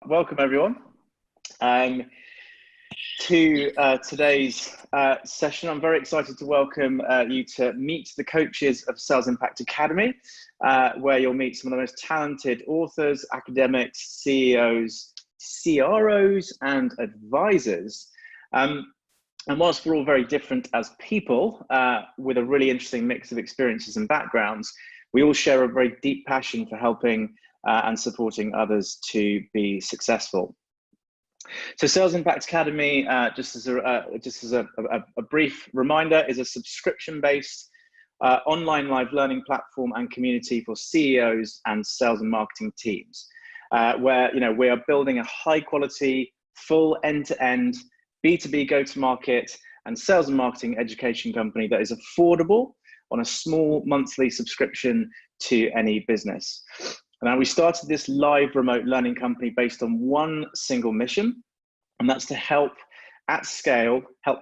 welcome everyone to today's session. I'm very excited to welcome you to meet the coaches of Sales Impact Academy, where you'll meet some of the most talented authors, academics, CEOs, CROs, and advisors. And whilst we're all very different as people, with a really interesting mix of experiences and backgrounds, we all share a very deep passion for helping and supporting others to be successful. So Sales Impact Academy, just as a brief reminder, is a subscription-based online live learning platform and community for CEOs and sales and marketing teams, where we are building a high-quality, full end-to-end B2B go-to-market and sales and marketing education company that is affordable on a small monthly subscription to any business. Now, we started this live remote learning company based on one single mission, and that's to help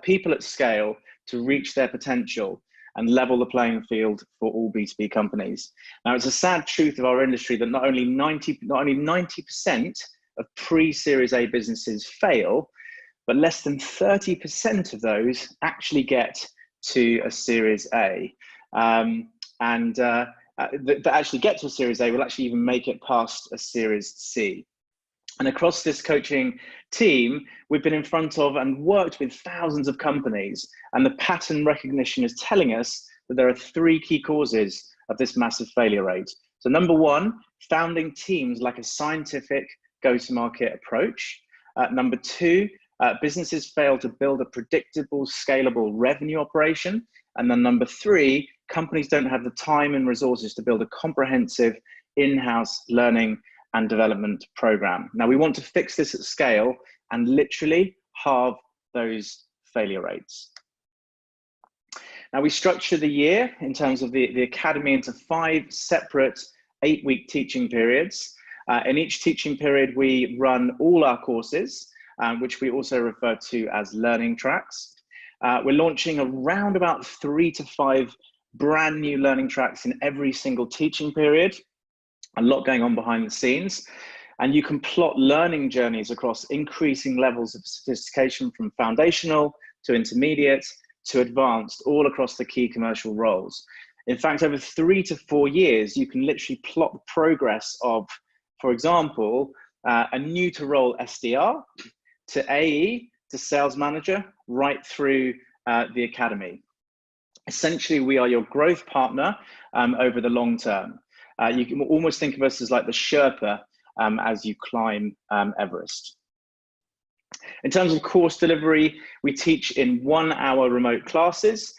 people at scale to reach their potential and level the playing field for all B2B companies. Now, it's a sad truth of our industry that not only 90% of pre-Series A businesses fail, but less than 30% of those actually get to a Series A. That actually get to a Series A will actually even make it past a Series C. And across this coaching team, we've been in front of and worked with thousands of companies, and the pattern recognition is telling us that there are three key causes of this massive failure rate. So number one, founding teams lack a scientific go-to-market approach. Number two, businesses fail to build a predictable, scalable revenue operation. And then number three, companies don't have the time and resources to build a comprehensive in-house learning and development program. Now, we want to fix this at scale and literally halve those failure rates. Now, we structure the year in terms of the academy into 5 separate 8-week teaching periods. In each teaching period, we run all our courses, which we also refer to as learning tracks. We're launching around about 3 to 5 brand new learning tracks in every single teaching period. A lot going on behind the scenes. And you can plot learning journeys across increasing levels of sophistication from foundational to intermediate to advanced, all across the key commercial roles. In fact, over 3 to 4 years, you can literally plot the progress of, for example, a new to role SDR to AE to sales manager right through the academy. Essentially, we are your growth partner over the long term. You can almost think of us as like the Sherpa as you climb Everest. In terms of course delivery, we teach in 1-hour remote classes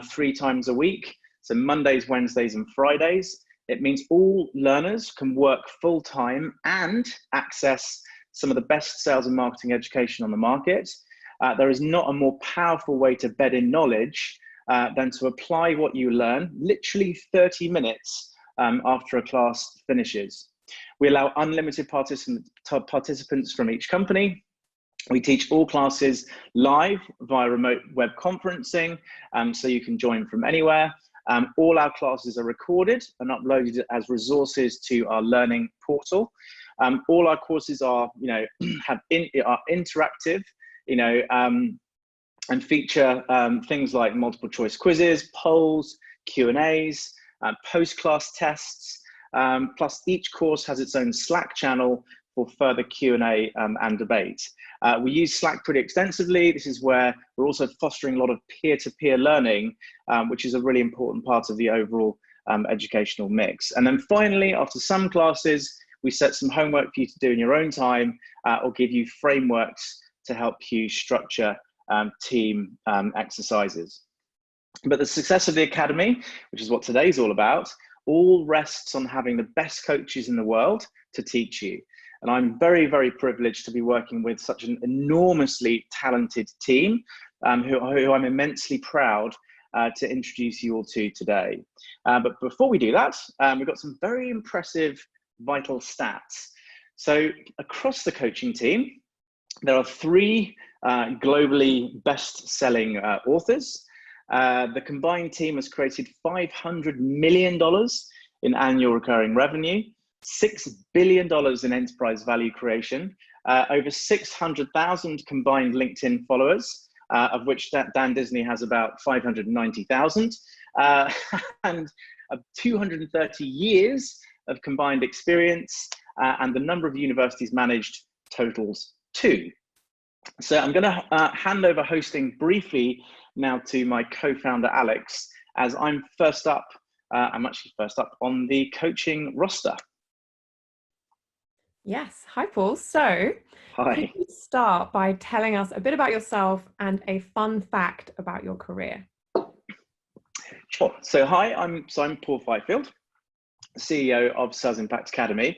3 times a week. So Mondays, Wednesdays, and Fridays. It means all learners can work full-time and access some of the best sales and marketing education on the market. There is not a more powerful way to bed in knowledge than to apply what you learn literally 30 minutes after a class finishes. We allow unlimited participants from each company. We teach all classes live via remote web conferencing, so you can join from anywhere. All our classes are recorded and uploaded as resources to our learning portal. All our courses are, are interactive, and feature things like multiple choice quizzes, polls, Q&As, post-class tests, plus each course has its own Slack channel for further Q&A and debate. We use Slack pretty extensively. This is where we're also fostering a lot of peer-to-peer learning, which is a really important part of the overall educational mix. And then finally, after some classes, we set some homework for you to do in your own time, or give you frameworks to help you structure team exercises. But the success of the academy, which is what today's all about, all rests on having the best coaches in the world to teach you. And I'm very, very privileged to be working with such an enormously talented team who I'm immensely proud to introduce you all to today. But before we do that, we've got some very impressive vital stats. So across the coaching team, there are 3 globally best-selling authors. The combined team has created $500 million in annual recurring revenue, $6 billion in enterprise value creation, over 600,000 combined LinkedIn followers, of which Dan Disney has about 590,000, and 230 years of combined experience, and the number of universities managed totals 2. So I'm going to hand over hosting briefly now to my co-founder, Alex, as I'm first up. I'm actually first up on the coaching roster. Yes. Hi, Paul. So Hi. could you start by telling us a bit about yourself and a fun fact about your career? Sure. So hi, I'm Paul Fifield, CEO of Sales Impact Academy,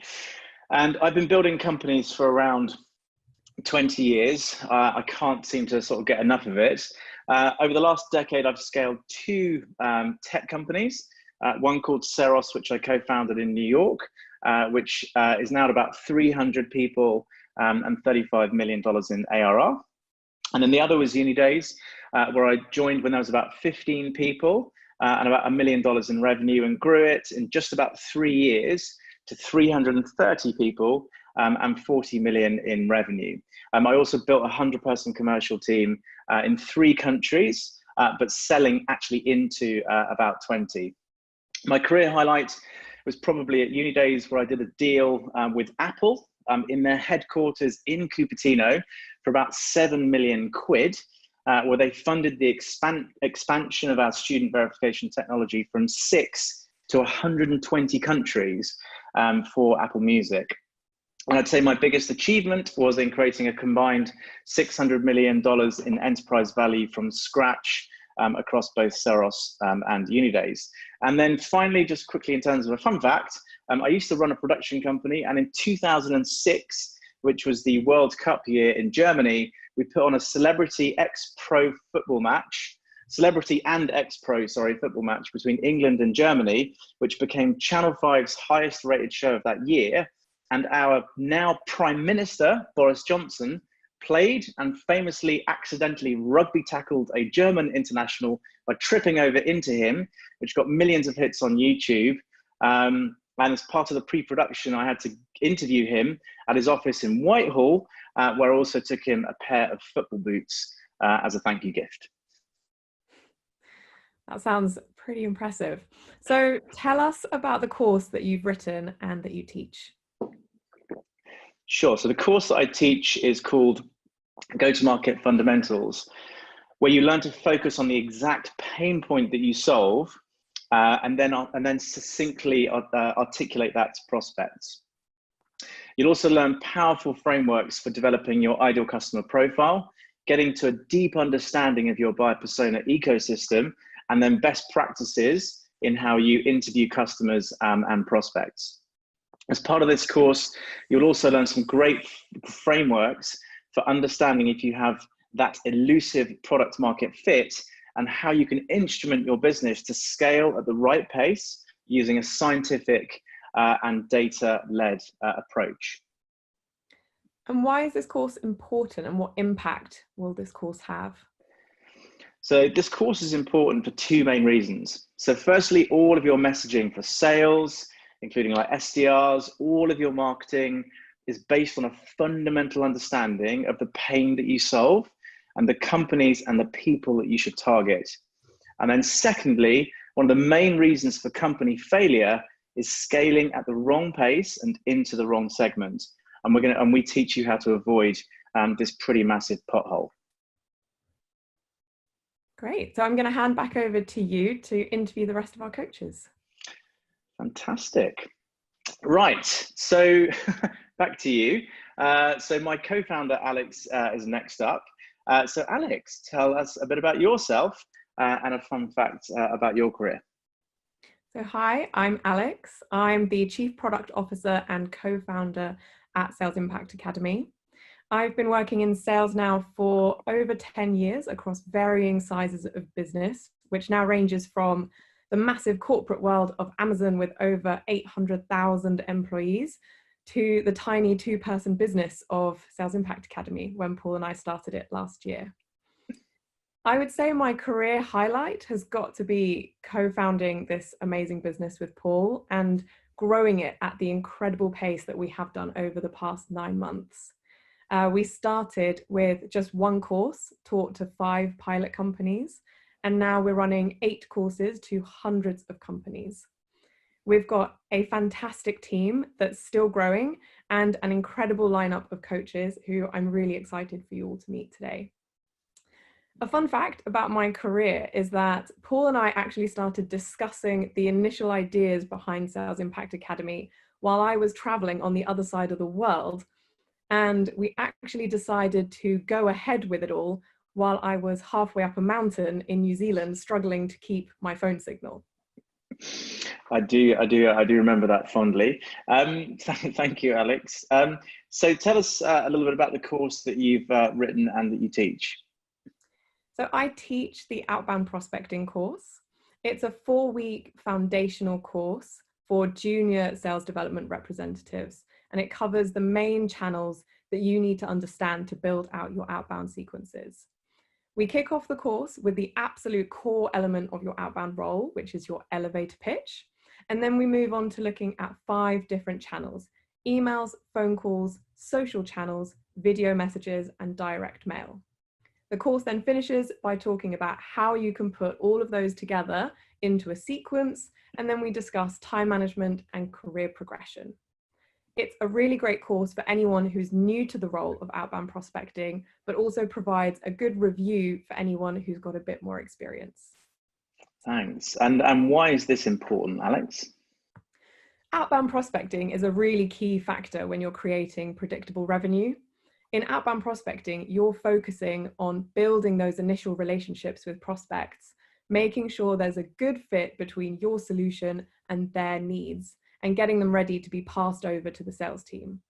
and I've been building companies for around 20 years. I can't seem to sort of get enough of it. Over the last decade, I've scaled 2 tech companies, one called Seros, which I co-founded in New York, which is now at about 300 people and $35 million in ARR. And then the other was Unidays, where I joined when there was about 15 people and about $1 million in revenue, and grew it in just about 3 years to 330 people and 40 million in revenue. I also built a 100-person commercial team in 3 countries, but selling actually into about 20. My career highlight was probably at Unidays, where I did a deal with Apple in their headquarters in Cupertino for about 7 million quid, where they funded the expansion of our student verification technology from 6 to 120 countries for Apple Music. And I'd say my biggest achievement was in creating a combined $600 million in enterprise value from scratch across both Seros and Unidays. And then finally, just quickly in terms of a fun fact, I used to run a production company, and in 2006, which was the World Cup year in Germany, we put on a celebrity ex-pro football match, celebrity and ex-pro, football match between England and Germany, which became Channel 5's highest rated show of that year. And our now Prime Minister, Boris Johnson, played and famously accidentally rugby tackled a German international by tripping over into him, which got millions of hits on YouTube. And as part of the pre-production, I had to interview him at his office in Whitehall, where I also took him a pair of football boots as a thank you gift. That sounds pretty impressive. So tell us about the course that you've written and that you teach. Sure. So the course that I teach is called Go-to-Market Fundamentals, where you learn to focus on the exact pain point that you solve, and then succinctly articulate that to prospects. You'll also learn powerful frameworks for developing your ideal customer profile, getting to a deep understanding of your buyer persona ecosystem, and then best practices in how you interview customers and prospects. As part of this course, you'll also learn some great frameworks for understanding if you have that elusive product market fit, and how you can instrument your business to scale at the right pace using a scientific and data-led approach. And why is this course important, and what impact will this course have? So this course is important for 2 main reasons. So firstly, all of your messaging for sales, including like SDRs, all of your marketing is based on a fundamental understanding of the pain that you solve and the companies and the people that you should target. And then secondly, one of the main reasons for company failure is scaling at the wrong pace and into the wrong segment. And we teach you how to avoid this pretty massive pothole. Great. So I'm going to hand back over to you to interview the rest of our coaches. Fantastic. Right. So back to you. So my co-founder, Alex, is next up. So Alex, tell us a bit about yourself and a fun fact about your career. So hi, I'm Alex. I'm the Chief Product Officer and co-founder at Sales Impact Academy. I've been working in sales now for over 10 years across varying sizes of business, which now ranges from the massive corporate world of Amazon with over 800,000 employees to the tiny 2-person business of Sales Impact Academy when Paul and I started it last year. I would say my career highlight has got to be co-founding this amazing business with Paul, and growing it at the incredible pace that we have done over the past 9 months. We started with just one course taught to 5 pilot companies, and now we're running 8 courses to hundreds of companies. We've got a fantastic team that's still growing and an incredible lineup of coaches who I'm really excited for you all to meet today. A fun fact about my career is that Paul and I actually started discussing the initial ideas behind Sales Impact Academy while I was traveling on the other side of the world. And we actually decided to go ahead with it all while I was halfway up a mountain in New Zealand, struggling to keep my phone signal. I do remember that fondly. Thank you, Alex. So tell us a little bit about the course that you've written and that you teach. So I teach the Outbound Prospecting course. It's a 4-week foundational course for junior sales development representatives, and it covers the main channels that you need to understand to build out your outbound sequences. We kick off the course with the absolute core element of your outbound role, which is your elevator pitch. And then we move on to looking at 5 different channels: emails, phone calls, social channels, video messages, and direct mail. The course then finishes by talking about how you can put all of those together into a sequence, and then we discuss time management and career progression. It's a really great course for anyone who's new to the role of outbound prospecting, but also provides a good review for anyone who's got a bit more experience. Thanks. And why is this important, Alex? Outbound prospecting is a really key factor when you're creating predictable revenue. In outbound prospecting, you're focusing on building those initial relationships with prospects, making sure there's a good fit between your solution and their needs, and getting them ready to be passed over to the sales team.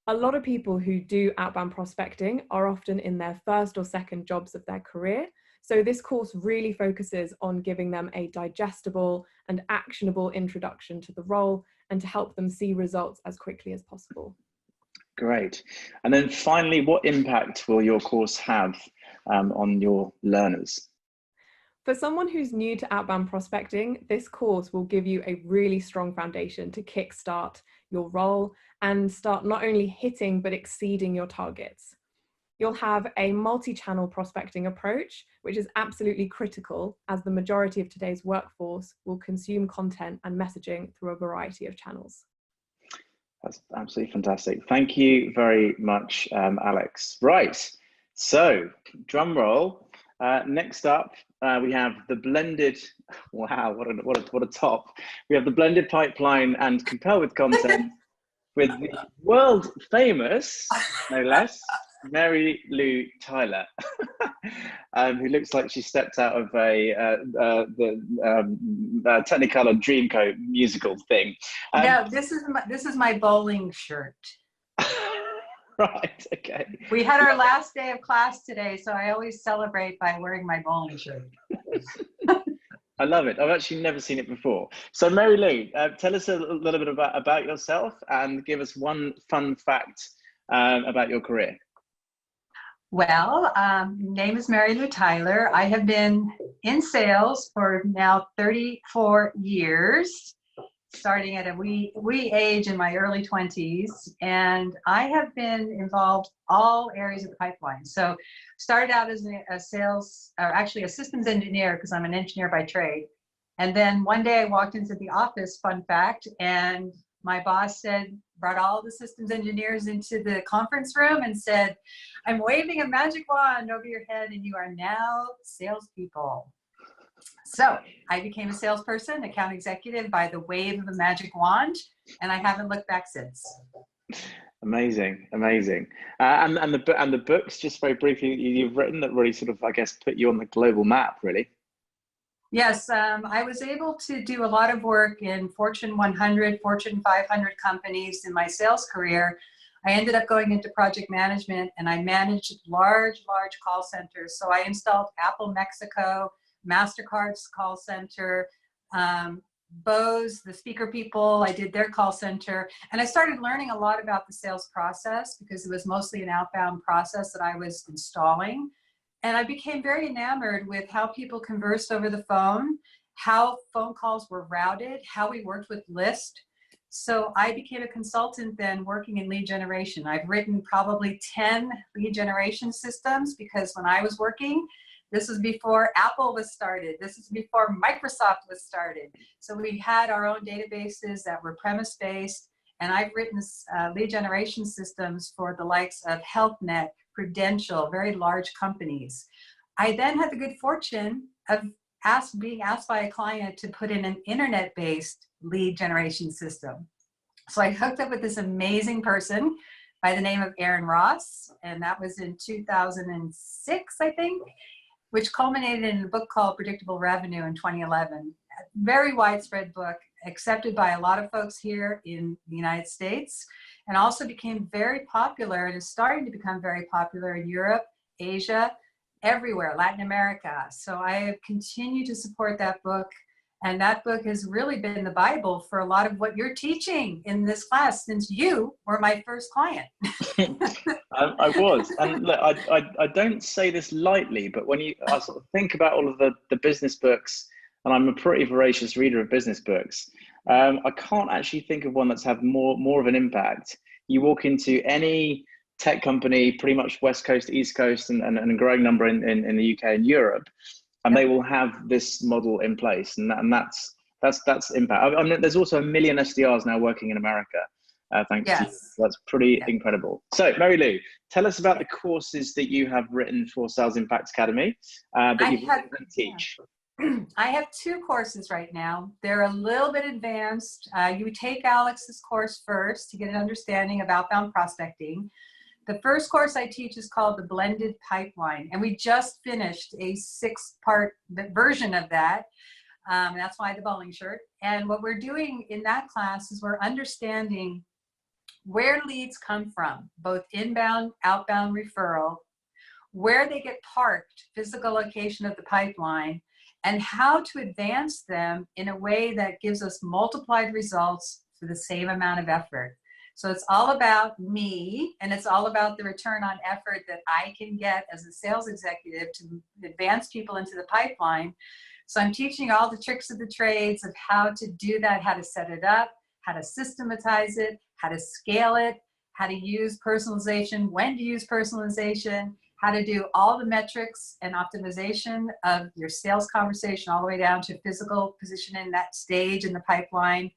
A lot of people who do outbound prospecting are often in their first or second jobs of their career. So this course really focuses on giving them a digestible and actionable introduction to the role and to help them see results as quickly as possible. Great. And then finally, what impact will your course have on your learners? For someone who's new to outbound prospecting, this course will give you a really strong foundation to kickstart your role and start not only hitting but exceeding your targets. You'll have a multi-channel prospecting approach, which is absolutely critical as the majority of today's workforce will consume content and messaging through a variety of channels. That's absolutely fantastic. Thank you very much, Alex. Right, so drum roll. Next up, we have the blended, wow, what a top. We have the blended pipeline and compel with content with the world famous, no less, Mary Lou Tyler, who looks like she stepped out of the Technicolor Dreamcoat musical thing. No, this is my bowling shirt. Right, okay. We had our last day of class today, so I always celebrate by wearing my bowling shirt. I love it. I've actually never seen it before. So Mary Lou, tell us a little bit about yourself and give us one fun fact about your career. Well, name is Mary Lou Tyler. I have been in sales for now 34 years, starting at a wee age in my early 20s. And I have been involved all areas of the pipeline. So started out as a sales, or actually a systems engineer, because I'm an engineer by trade. And then one day I walked into the office, fun fact, and my boss brought all the systems engineers into the conference room and said, "I'm waving a magic wand over your head and you are now salespeople." So I became a salesperson, account executive by the wave of a magic wand, and I haven't looked back since. Amazing, amazing. And the books, just very briefly, you've written that really sort of, I guess, put you on the global map, really. Yes, I was able to do a lot of work in Fortune 100, Fortune 500 companies in my sales career. I ended up going into project management, and I managed large call centers. So I installed Apple Mexico, MasterCard's call center, Bose, the speaker people, I did their call center. And I started learning a lot about the sales process because it was mostly an outbound process that I was installing. And I became very enamored with how people conversed over the phone, how phone calls were routed, how we worked with list. So I became a consultant then working in lead generation. I've written probably 10 lead generation systems because when I was working, this was before Apple was started. This is before Microsoft was started. So we had our own databases that were premise-based, and I've written lead generation systems for the likes of HealthNet, Prudential, very large companies. I then had the good fortune of being asked by a client to put in an internet-based lead generation system. So I hooked up with this amazing person by the name of Aaron Ross, and that was in 2006, I think, which culminated in a book called Predictable Revenue in 2011. A very widespread book, accepted by a lot of folks here in the United States, and also became very popular and is starting to become very popular in Europe, Asia, everywhere, Latin America. So I have continued to support that book. And that book has really been the Bible for a lot of what you're teaching in this class, since you were my first client. I was. And look, I don't say this lightly, but when I sort of think about all of the business books, and I'm a pretty voracious reader of business books, I can't actually think of one that's had more of an impact. You walk into any tech company, pretty much West Coast, East Coast, and a growing number in the UK and Europe, and they will have this model in place, and that's impact. I mean, there's also 1 million SDRs now working in America, thanks to you. That's pretty incredible. So, Mary Lou, tell us about the courses that you have written for Sales Impact Academy that you've written and teach. I have 2 courses right now. They're a little bit advanced. You would take Alex's course first to get an understanding of outbound prospecting. The first course I teach is called the Blended Pipeline, and we just finished a 6-part version of that. That's why the bowling shirt. And what we're doing in that class is we're understanding where leads come from, both inbound, outbound referral, where they get parked, physical location of the pipeline, and how to advance them in a way that gives us multiplied results for the same amount of effort. So it's all about me, and it's all about the return on effort that I can get as a sales executive to advance people into the pipeline. So I'm teaching all the tricks of the trades of how to do that, how to set it up, how to systematize it, how to scale it, how to use personalization, when to use personalization, how to do all the metrics and optimization of your sales conversation all the way down to physical positioning that stage in the pipeline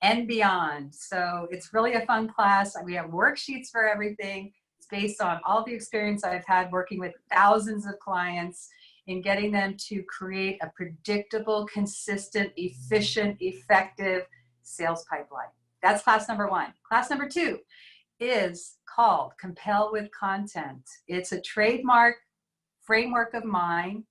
and beyond. So it's really a fun class. We have worksheets for everything. It's based on all the experience I've had working with thousands of clients in getting them to create a predictable, consistent, efficient, effective sales pipeline. That's class number 1. Class number 2 is called Compel with Content. It's a trademark framework of mine.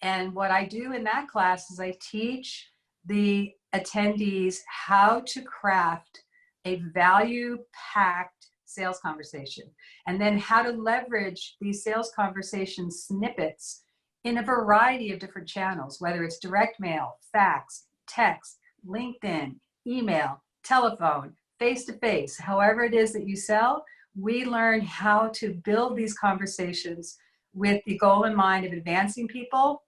And what I do in that class is I teach the attendees how to craft a value-packed sales conversation, and then how to leverage these sales conversation snippets in a variety of different channels, whether it's direct mail, fax, text, LinkedIn, email, telephone, face-to-face, however it is that you sell. We learn how to build these conversations with the goal in mind of advancing people,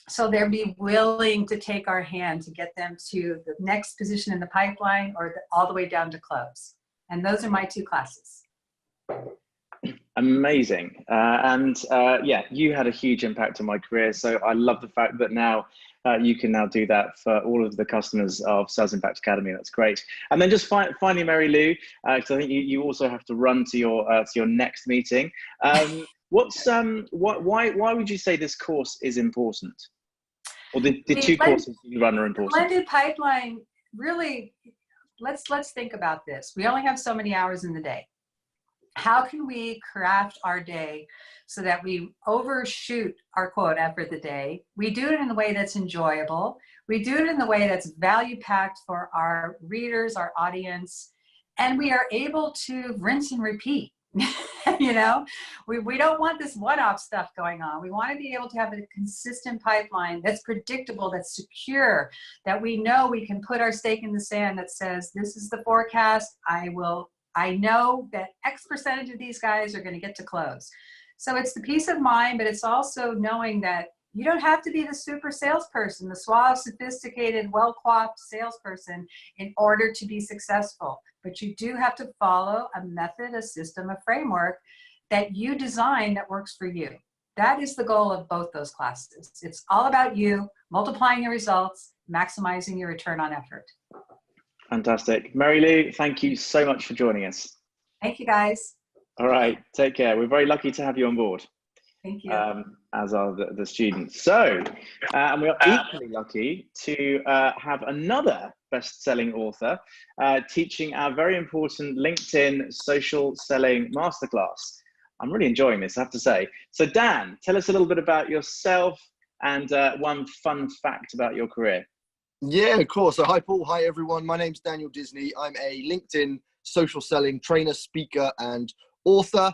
so they'll be willing to take our hand to get them to the next position in the pipeline or all the way down to close. And those are my 2 classes. Amazing. Yeah, you had a huge impact on my career. So I love the fact that now you can now do that for all of the customers of Sales Impact Academy. That's great. And then just finally, Mary Lou, because I think you also have to run to your next meeting. Why would you say this course is important? Or the 2 courses you run are important? Blended pipeline, really, let's think about this. We only have so many hours in the day. How can we craft our day so that we overshoot our quota for the day? We do it in a way that's enjoyable. We do it in the way that's value-packed for our readers, our audience, and we are able to rinse and repeat. You know, we don't want this one-off stuff going on. We want to be able to have a consistent pipeline that's predictable, that's secure, that we know we can put our stake in the sand that says, this is the forecast. I know that X percentage of these guys are going to get to close. So it's the peace of mind, but it's also knowing that You don't have to be the super salesperson, the suave, sophisticated, well-coiffed salesperson in order to be successful. But you do have to follow a method, a system, a framework that you design that works for you. That is the goal of both those classes. It's all about you multiplying your results, maximizing your return on effort. Fantastic. Mary Lou, thank you so much for joining us. Thank you, guys. All right, take care. We're very lucky to have you on board. Thank you. As are the students. So, and we are equally lucky to have another best-selling author teaching our very important LinkedIn social selling masterclass. I'm really enjoying this, I have to say. So Dan, tell us a little bit about yourself and one fun fact about your career. Yeah, of course. So hi, Paul. Hi, everyone. My name's Daniel Disney. I'm a LinkedIn social selling trainer, speaker, and author.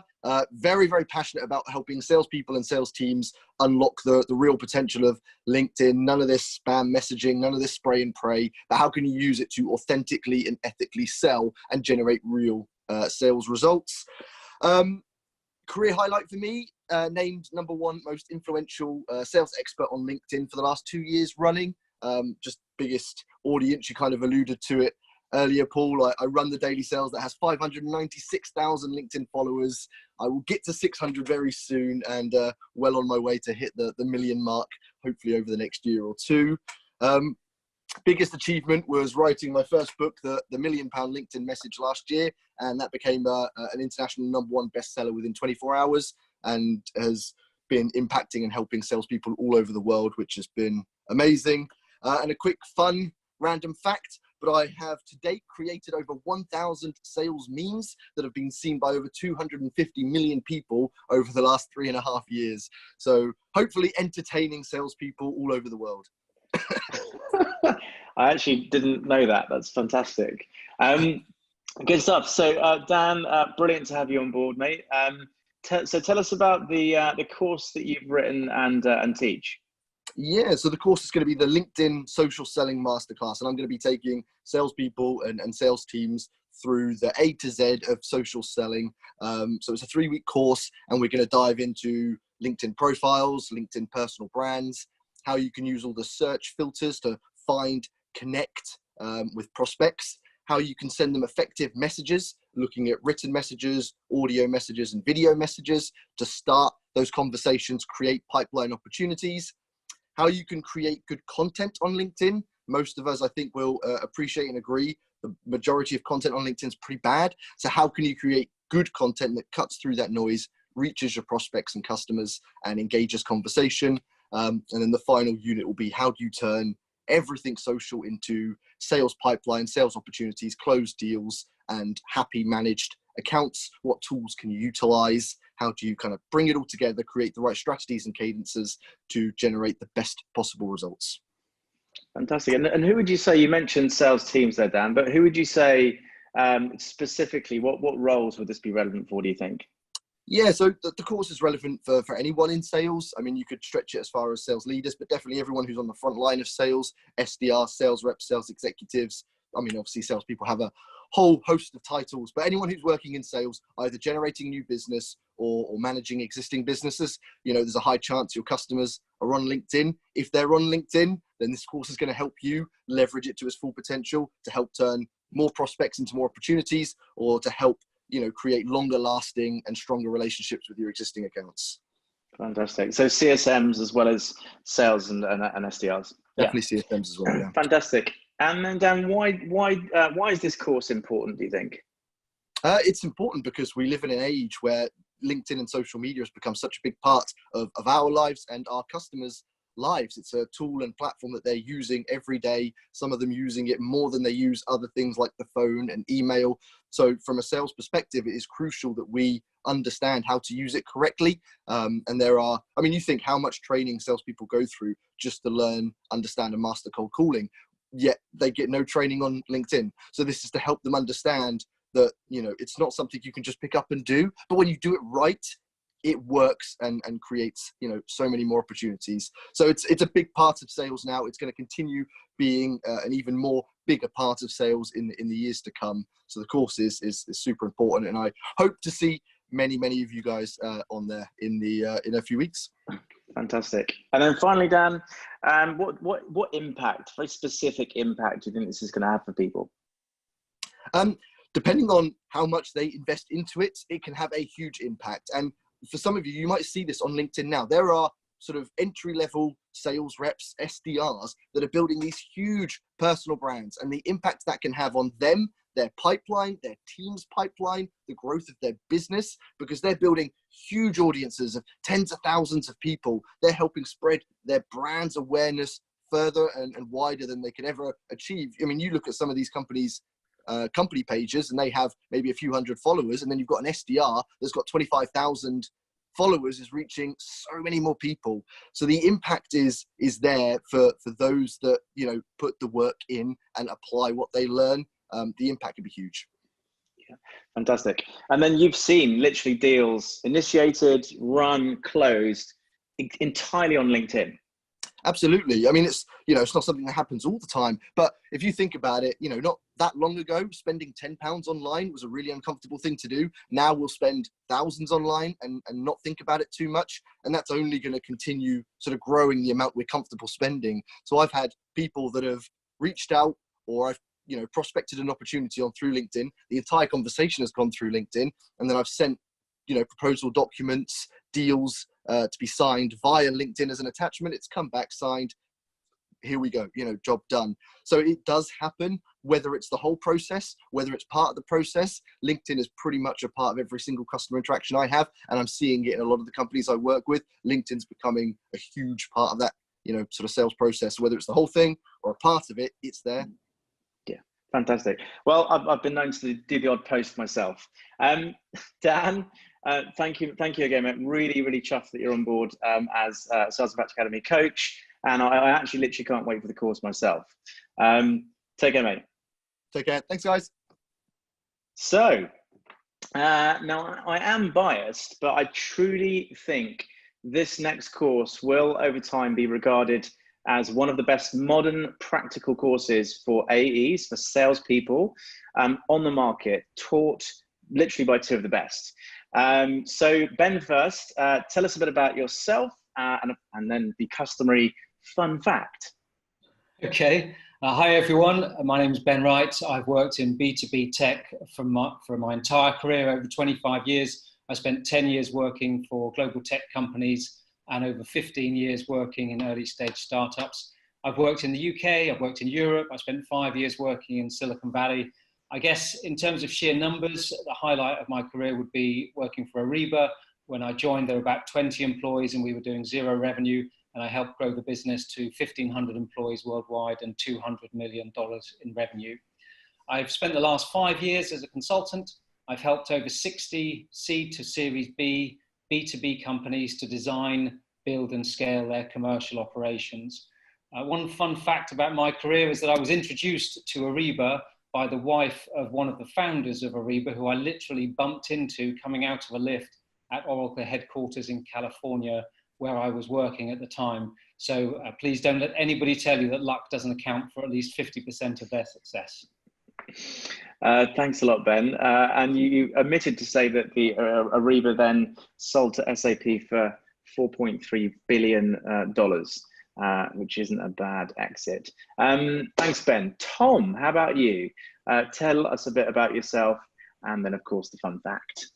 Very, very passionate about helping salespeople and sales teams unlock the real potential of LinkedIn. None of this spam messaging, none of this spray and pray, but how can you use it to authentically and ethically sell and generate real sales results? Career highlight for me, named #1 most influential sales expert on LinkedIn for the last 2 years running. Just biggest audience, you kind of alluded to it earlier, Paul. I run the Daily Sales that has 596,000 LinkedIn followers. I will get to 600 very soon, and well on my way to hit the million mark, hopefully over the next year or two. Biggest achievement was writing my first book, the £1 Million LinkedIn Message, last year, and that became an international #1 bestseller within 24 hours, and has been impacting and helping salespeople all over the world, which has been amazing. And a quick fun random fact, but I have to date created over 1,000 sales memes that have been seen by over 250 million people over the last 3.5 years. So hopefully entertaining salespeople all over the world. I actually didn't know that. That's fantastic. Good stuff. So Dan, brilliant to have you on board, mate. So tell us about the course that you've written and teach. Yeah, so the course is going to be the LinkedIn Social Selling Masterclass, and I'm going to be taking salespeople and sales teams through the A to Z of social selling. So it's a 3-week course, and we're going to dive into LinkedIn profiles, LinkedIn personal brands, how you can use all the search filters to find, connect with prospects, how you can send them effective messages, looking at written messages, audio messages, and video messages to start those conversations, create pipeline opportunities, how you can create good content on LinkedIn. Most of us, I think, will appreciate and agree the majority of content on LinkedIn is pretty bad. So how can you create good content that cuts through that noise, reaches your prospects and customers, and engages conversation? And then the final unit will be, how do you turn everything social into sales pipeline, sales opportunities, closed deals, and happy managed accounts? What tools can you utilize? How do you kind of bring it all together, create the right strategies and cadences to generate the best possible results? Fantastic. And who would you say, you mentioned sales teams there, Dan, but who would you say specifically, what roles would this be relevant for, do you think? Yeah, so the course is relevant for anyone in sales. I mean, you could stretch it as far as sales leaders, but definitely everyone who's on the front line of sales, SDR, sales reps, sales executives. I mean, obviously salespeople have a whole host of titles, but anyone who's working in sales, either generating new business or managing existing businesses, you know, there's a high chance your customers are on LinkedIn. If they're on LinkedIn, then this course is going to help you leverage it to its full potential to help turn more prospects into more opportunities, or to help, you know, create longer lasting and stronger relationships with your existing accounts. Fantastic. So CSMs as well as sales and SDRs. Definitely CSMs as well. Yeah. Fantastic. And then Dan, why is this course important, do you think? It's important because we live in an age where LinkedIn and social media has become such a big part of our lives and our customers' lives. It's a tool and platform that they're using every day. Some of them using it more than they use other things like the phone and email. So from a sales perspective, it is crucial that we understand how to use it correctly. And there are, I mean, you think how much training salespeople go through just to learn, understand, and master cold calling, yet they get no training on LinkedIn. So this is to help them understand that, you know, it's not something you can just pick up and do, but when you do it right, it works and creates, you know, so many more opportunities. So it's a big part of sales now. It's going to continue being an even more bigger part of sales in the years to come. So the course is super important, and I hope to see many of you guys on there in a few weeks. Fantastic. And then finally, Dan, what impact, very specific impact, do you think this is going to have for people? Depending on how much they invest into it, it can have a huge impact. And for some of you, you might see this on LinkedIn now. There are sort of entry-level sales reps, SDRs, that are building these huge personal brands, and the impact that can have on them, their pipeline, their team's pipeline, the growth of their business, because they're building huge audiences of tens of thousands of people. They're helping spread their brand's awareness further and wider than they could ever achieve. I mean, you look at some of these companies' company pages, and they have maybe a few hundred followers, and then you've got an SDR that's got 25,000 followers, is reaching so many more people. So the impact is there for those that, you know, put the work in and apply what they learn. The impact can be huge. Yeah, fantastic. And then you've seen literally deals initiated, run, closed entirely on LinkedIn. Absolutely. I mean, it's not something that happens all the time, but if you think about it, you know, not that long ago, spending £10 online was a really uncomfortable thing to do. Now we'll spend thousands online and not think about it too much. And that's only going to continue sort of growing the amount we're comfortable spending. So I've had people that have reached out, or I've, you know, prospected an opportunity on through LinkedIn. The entire conversation has gone through LinkedIn. And then I've sent, you know, proposal documents, deals to be signed via LinkedIn as an attachment. It's come back signed. Here we go, you know, job done. So it does happen, whether it's the whole process, whether it's part of the process. LinkedIn is pretty much a part of every single customer interaction I have. And I'm seeing it in a lot of the companies I work with. LinkedIn's becoming a huge part of that, you know, sort of sales process, whether it's the whole thing or a part of it, it's there. Yeah, fantastic. Well, I've been known to do the odd post myself. Dan, thank you again, mate. Really chuffed that you're on board as Sales Impact Academy coach, and I actually literally can't wait for the course myself. Take care, mate. Take care. Thanks, guys. So now I am biased, but I truly think this next course will over time be regarded as one of the best modern practical courses for AEs, for salespeople on the market, taught literally by two of the best. So Ben, first, tell us a bit about yourself and then the customary fun fact. Okay. Hi, everyone. My name is Ben Wright. I've worked in B2B tech for my entire career, over 25 years. I spent 10 years working for global tech companies and over 15 years working in early stage startups. I've worked in the UK, I've worked in Europe, I spent 5 years working in Silicon Valley. I guess in terms of sheer numbers, the highlight of my career would be working for Ariba. When I joined, there were about 20 employees and we were doing zero revenue, and I helped grow the business to 1,500 employees worldwide and $200 million in revenue. I've spent the last 5 years as a consultant. I've helped over 60 seed to Series B B2B companies to design, build and scale their commercial operations. One fun fact about my career is that I was introduced to Ariba by the wife of one of the founders of Ariba, who I literally bumped into coming out of a lift at Oracle headquarters in California, where I was working at the time. So please don't let anybody tell you that luck doesn't account for at least 50% of their success. Thanks a lot, Ben. And you omitted to say that the Ariba then sold to SAP for $4.3 billion, which isn't a bad exit. Thanks, Ben. Tom, how about you? Tell us a bit about yourself and then, of course, the fun fact.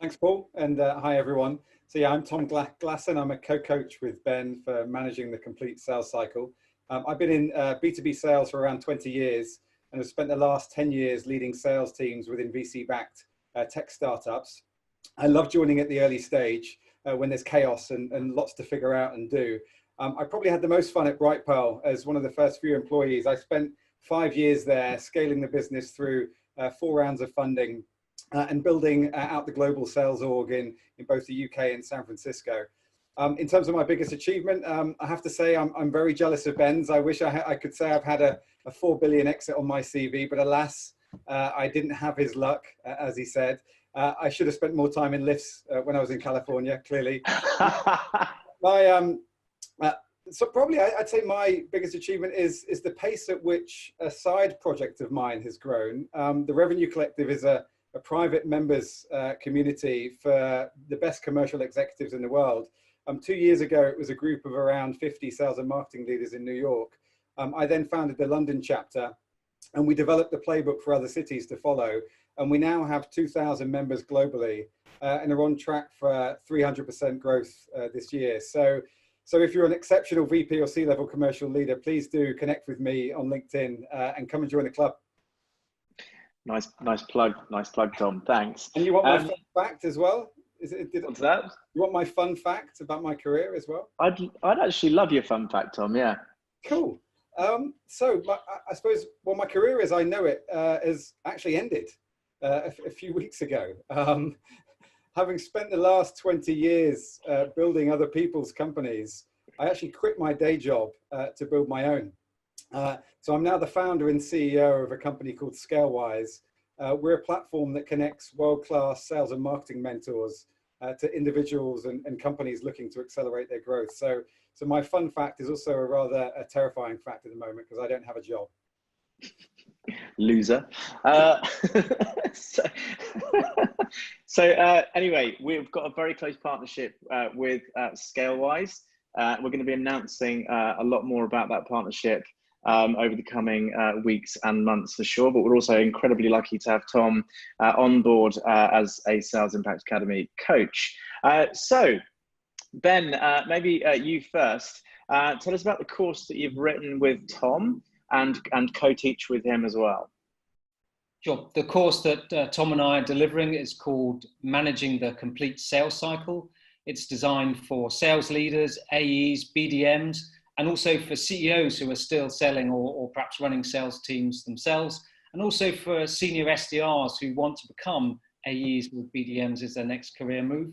Thanks, Paul. And hi, everyone. So yeah, I'm Tom Glasson. I'm a co-coach with Ben for managing the complete sales cycle. I've been in B2B sales for around 20 years and have spent the last 10 years leading sales teams within VC-backed tech startups. I love joining at the early stage when there's chaos and lots to figure out and do. I probably had the most fun at Bright Pearl as one of the first few employees. I spent 5 years there scaling the business through 4 rounds of funding and building out the global sales org in both the UK and San Francisco. In terms of my biggest achievement, I have to say I'm very jealous of Ben's. I wish I could say I've had a 4 billion exit on my CV, but alas, I didn't have his luck, as he said. I should have spent more time in lifts when I was in California, clearly. So probably I'd say my biggest achievement is the pace at which a side project of mine has grown. The Revenue Collective is a a private members community for the best commercial executives in the world. 2 years ago, it was a group of around 50 sales and marketing leaders in New York. I then founded the London chapter, and we developed a playbook for other cities to follow. And we now have 2,000 members globally, and are on track for 300% growth this year. So if you're an exceptional VP or C-level commercial leader, please do connect with me on LinkedIn and come and join the club. Nice plug, Tom. Thanks. And you want my fun fact as well? What's that? You want my fun fact about my career as well? I'd actually love your fun fact, Tom. Yeah. Cool. I suppose, well, my career as I know it has actually ended a few weeks ago. Having spent the last 20 years building other people's companies, I actually quit my day job to build my own. So I'm now the founder and CEO of a company called ScaleWise. We're a platform that connects world-class sales and marketing mentors to individuals and companies looking to accelerate their growth. So my fun fact is also a rather terrifying fact at the moment because I don't have a job. Loser. Anyway, we've got a very close partnership with ScaleWise. We're going to be announcing a lot more about that partnership over the coming weeks and months for sure, but we're also incredibly lucky to have Tom on board as a Sales Impact Academy coach. So Ben, maybe you first. Tell us about the course that you've written with Tom and co-teach with him as well. Sure. The course that Tom and I are delivering is called Managing the Complete Sales Cycle. It's designed for sales leaders, AEs, BDMs, and also for CEOs who are still selling or perhaps running sales teams themselves, and also for senior SDRs who want to become AEs with BDMs as their next career move.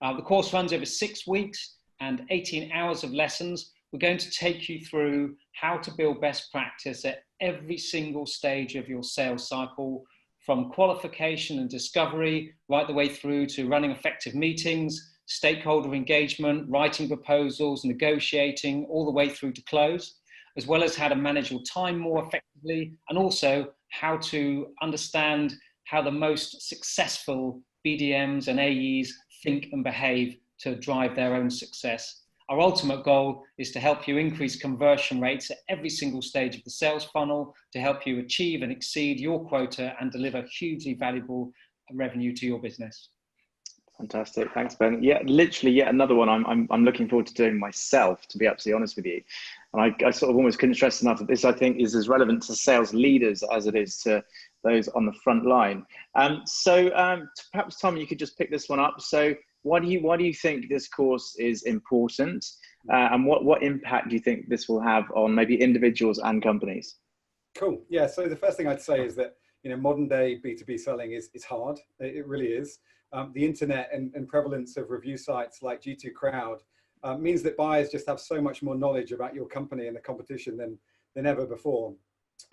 The course runs over 6 weeks and 18 hours of lessons. We're going to take you through how to build best practice at every single stage of your sales cycle, from qualification and discovery, right the way through to running effective meetings, stakeholder engagement, writing proposals, negotiating, all the way through to close, as well as how to manage your time more effectively, and also how to understand how the most successful BDMs and AEs think and behave to drive their own success. Our ultimate goal is to help you increase conversion rates at every single stage of the sales funnel, to help you achieve and exceed your quota and deliver hugely valuable revenue to your business. Fantastic, thanks Ben. Yeah, literally yet another one I'm looking forward to doing myself, to be absolutely honest with you. And I sort of almost couldn't stress enough that this, I think, is as relevant to sales leaders as it is to those on the front line. Perhaps Tom, you could just pick this one up. So why do you think this course is important, and what impact do you think this will have on maybe individuals and companies? Cool. Yeah. So the first thing I'd say is that modern day B2B selling is hard. It really is. The internet and prevalence of review sites like G2 Crowd means that buyers just have so much more knowledge about your company and the competition than ever before.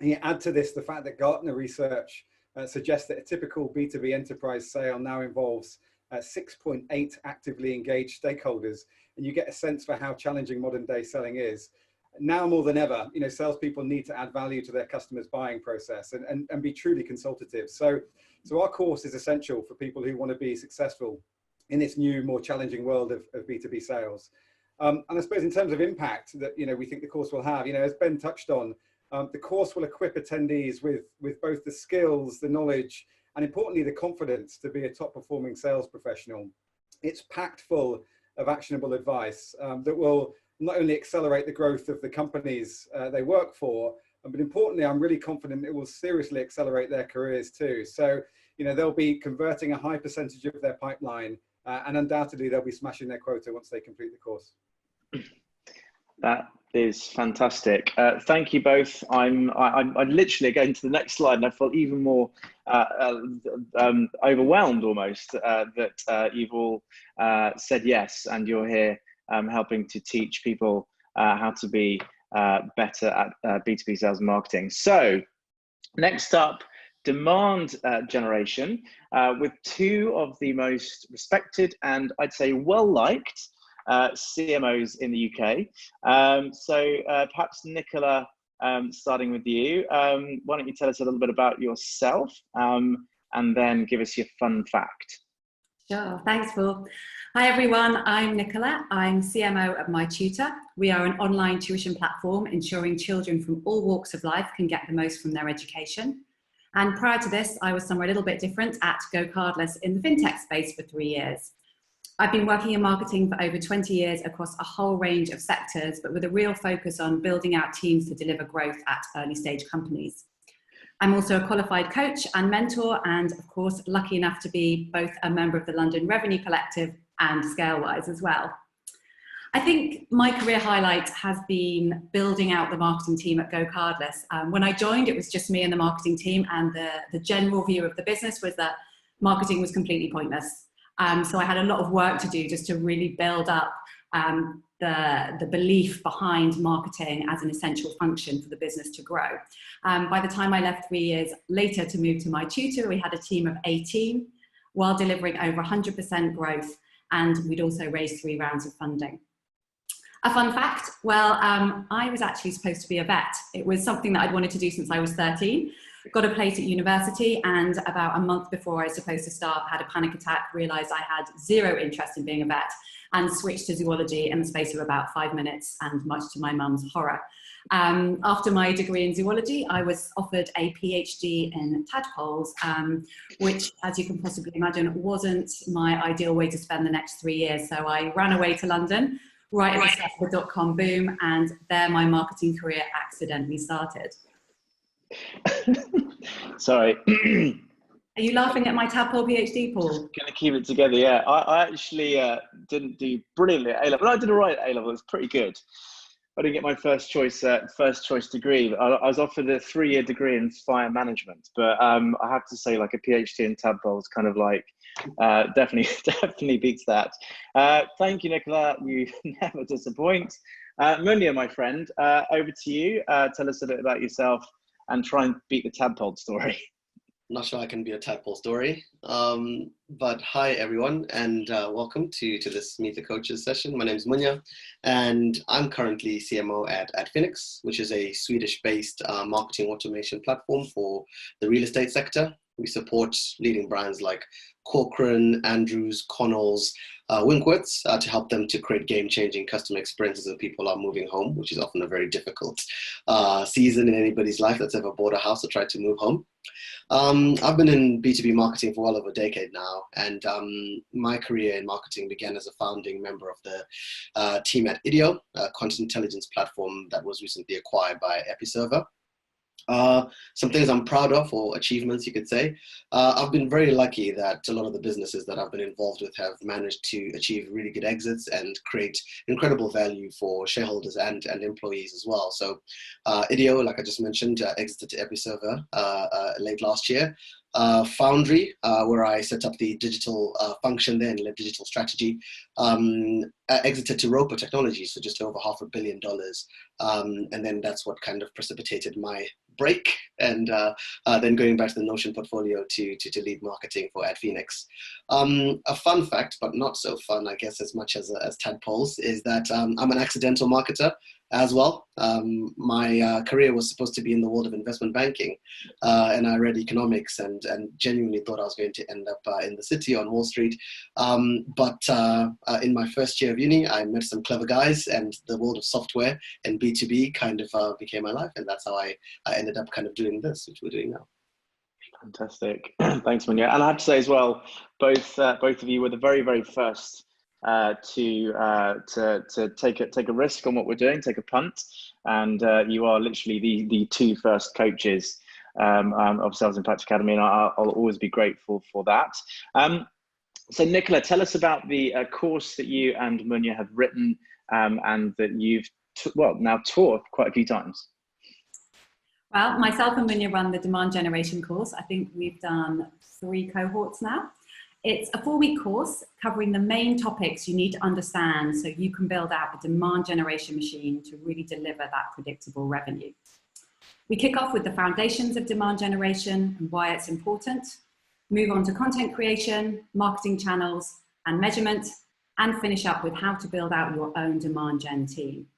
And you add to this the fact that Gartner research suggests that a typical B2B enterprise sale now involves 6.8 actively engaged stakeholders, and you get a sense for how challenging modern day selling is. Now more than ever, salespeople need to add value to their customers' buying process and be truly consultative. So our course is essential for people who want to be successful in this new, more challenging world of B2B sales. And I suppose in terms of impact that we think the course will have, as Ben touched on, the course will equip attendees with both the skills, the knowledge, and importantly, the confidence to be a top performing sales professional. It's packed full of actionable advice that will not only accelerate the growth of the companies they work for, but importantly, I'm really confident it will seriously accelerate their careers too. So, they'll be converting a high percentage of their pipeline, and undoubtedly they'll be smashing their quota once they complete the course. That is fantastic. Thank you both. I'm literally going to the next slide, and I feel even more overwhelmed almost that you've all said yes, and you're here helping to teach people how to be better at B2B sales and marketing. So next up, demand generation with two of the most respected and I'd say well-liked CMOs in the UK. Perhaps Nicola, starting with you, why don't you tell us a little bit about yourself, and and then give us your fun fact. Sure, thanks, Paul. Hi everyone, I'm Nicola. I'm CMO of My Tutor. We are an online tuition platform ensuring children from all walks of life can get the most from their education. And prior to this, I was somewhere a little bit different at Go Cardless in the fintech space for 3 years. I've been working in marketing for over 20 years across a whole range of sectors, but with a real focus on building out teams to deliver growth at early stage companies. I'm also a qualified coach and mentor, and of course, lucky enough to be both a member of the London Revenue Collective and Scalewise as well. I think my career highlight has been building out the marketing team at Go Cardless. When I joined, it was just me and the marketing team, and the general view of the business was that marketing was completely pointless. So I had a lot of work to do just to really build up the belief behind marketing as an essential function for the business to grow. By the time I left 3 years later to move to My Tutor, we had a team of 18 while delivering over 100% growth, and we'd also raised 3 rounds of funding. A fun fact, well, I was actually supposed to be a vet. It was something that I'd wanted to do since I was 13. Got a place at university, and about a month before I was supposed to start, had a panic attack, realised I had zero interest in being a vet, and switched to zoology in the space of about 5 minutes, and much to my mum's horror. After my degree in zoology, I was offered a PhD in tadpoles, which, as you can possibly imagine, wasn't my ideal way to spend the next 3 years. So I ran away to London, right at the start of the dot-com boom, and there my marketing career accidentally started. Sorry. Are you laughing at my tadpole PhD, Paul? Going to keep it together, yeah. I actually didn't do brilliantly at A-level. I did all right at A-level. It's pretty good. I didn't get my first choice degree. But I was offered a 3-year degree in fire management. But I have to say, like, a PhD in tadpoles kind of like definitely beats that. Thank you, Nicola. You never disappoint. Munya, my friend, over to you. Tell us a bit about yourself and try and beat the tadpole story. Not sure I can be a tadpole story, but hi everyone, and welcome to this Meet the Coaches session. My name is Munya, and I'm currently CMO at Phoenix, which is a Swedish-based marketing automation platform for the real estate sector. We support leading brands like Corcoran, Andrews, Connells, Winkwitz to help them to create game-changing customer experiences as people are moving home, which is often a very difficult season in anybody's life that's ever bought a house or tried to move home. I've been in B2B marketing for well over a decade now, and my career in marketing began as a founding member of the team at Ideo, a content intelligence platform that was recently acquired by Episerver. Some things I'm proud of, or achievements you could say. I've been very lucky that a lot of the businesses that I've been involved with have managed to achieve really good exits and create incredible value for shareholders and employees as well. So Ideo, like I just mentioned, exited to Episerver late last year. Foundry, where I set up the digital function there and led digital strategy, exited to Roper Technologies for just over $500 million. And then that's what kind of precipitated my break, and then going back to the Notion portfolio to lead marketing for at Phoenix. A fun fact, but not so fun, I guess, as much as tadpoles, is that I'm an accidental marketer as well. My career was supposed to be in the world of investment banking, and I read economics and genuinely thought I was going to end up in the city on Wall Street. But in my first year of uni, I met some clever guys, and the world of software and B2B kind of became my life, and that's how I ended up kind of doing this, which we're doing now. Fantastic. Thanks, Munya. And I have to say as well, both of you were the very, very first to take a risk on what we're doing, take a punt, and you are literally the 2 first coaches of Sales Impact Academy, and I'll always be grateful for that. So Nicola, tell us about the course that you and Munya have written and that you've now taught quite a few times. Well, myself and Munya run the demand generation course. I think we've done 3 cohorts now. It's a 4-week course covering the main topics you need to understand so you can build out a demand generation machine to really deliver that predictable revenue. We kick off with the foundations of demand generation and why it's important, move on to content creation, marketing channels, and measurement, and finish up with how to build out your own demand gen team.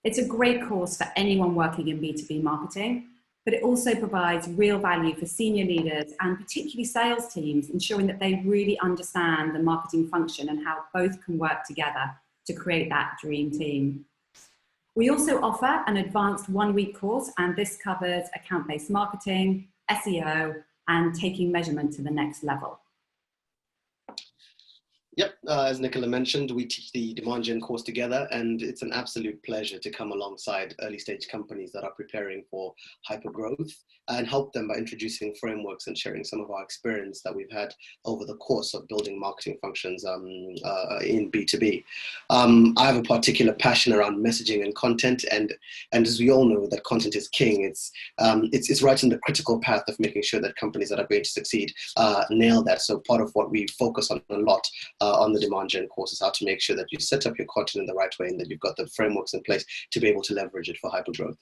It's a great course for anyone working in B2B marketing, but it also provides real value for senior leaders and particularly sales teams, ensuring that they really understand the marketing function and how both can work together to create that dream team. We also offer an advanced one-week course, and this covers account-based marketing, SEO, and taking measurement to the next level. Yep, as Nicola mentioned, we teach the demand gen course together, and it's an absolute pleasure to come alongside early stage companies that are preparing for hyper growth and help them by introducing frameworks and sharing some of our experience that we've had over the course of building marketing functions in B2B. I have a particular passion around messaging and content, and as we all know that content is king. It's right in the critical path of making sure that companies that are going to succeed nail that. So part of what we focus on a lot on the demand gen course is how to make sure that you set up your content in the right way and that you've got the frameworks in place to be able to leverage it for hypergrowth.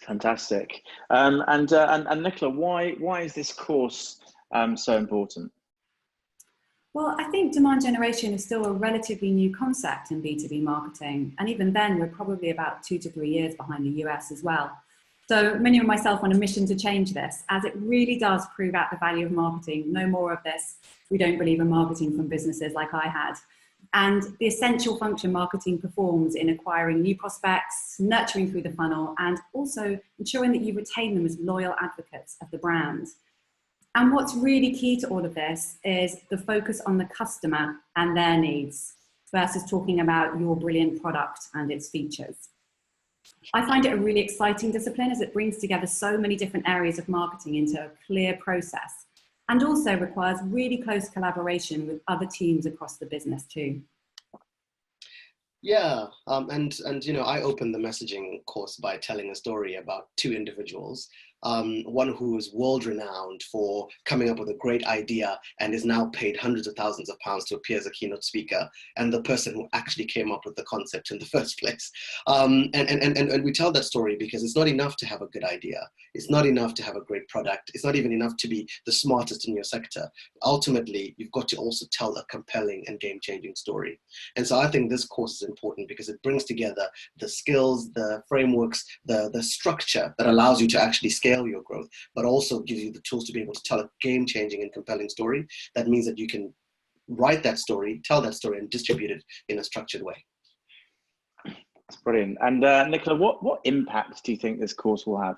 Fantastic. And Nicola, why is this course so important? Well, I think demand generation is still a relatively new concept in B2B marketing. And even then, we're probably about 2 to 3 years behind the US as well. So Munya and myself on a mission to change this, as it really does prove out the value of marketing. No more of this, we don't believe in marketing from businesses like I had. And the essential function marketing performs in acquiring new prospects, nurturing through the funnel, and also ensuring that you retain them as loyal advocates of the brand. And what's really key to all of this is the focus on the customer and their needs versus talking about your brilliant product and its features. I find it a really exciting discipline as it brings together so many different areas of marketing into a clear process, and also requires really close collaboration with other teams across the business too. Yeah, and you know, I opened the messaging course by telling a story about 2 individuals. One who is world-renowned for coming up with a great idea and is now paid hundreds of thousands of pounds to appear as a keynote speaker, and the person who actually came up with the concept in the first place. And we tell that story because it's not enough to have a good idea. It's not enough to have a great product. It's not even enough to be the smartest in your sector. Ultimately, you've got to also tell a compelling and game-changing story. And so I think this course is important because it brings together the skills, the frameworks, the structure that allows you to actually scale your growth, but also gives you the tools to be able to tell a game-changing and compelling story. That means that you can write that story, tell that story, and distribute it in a structured way. That's brilliant. And Nicola, what impact do you think this course will have?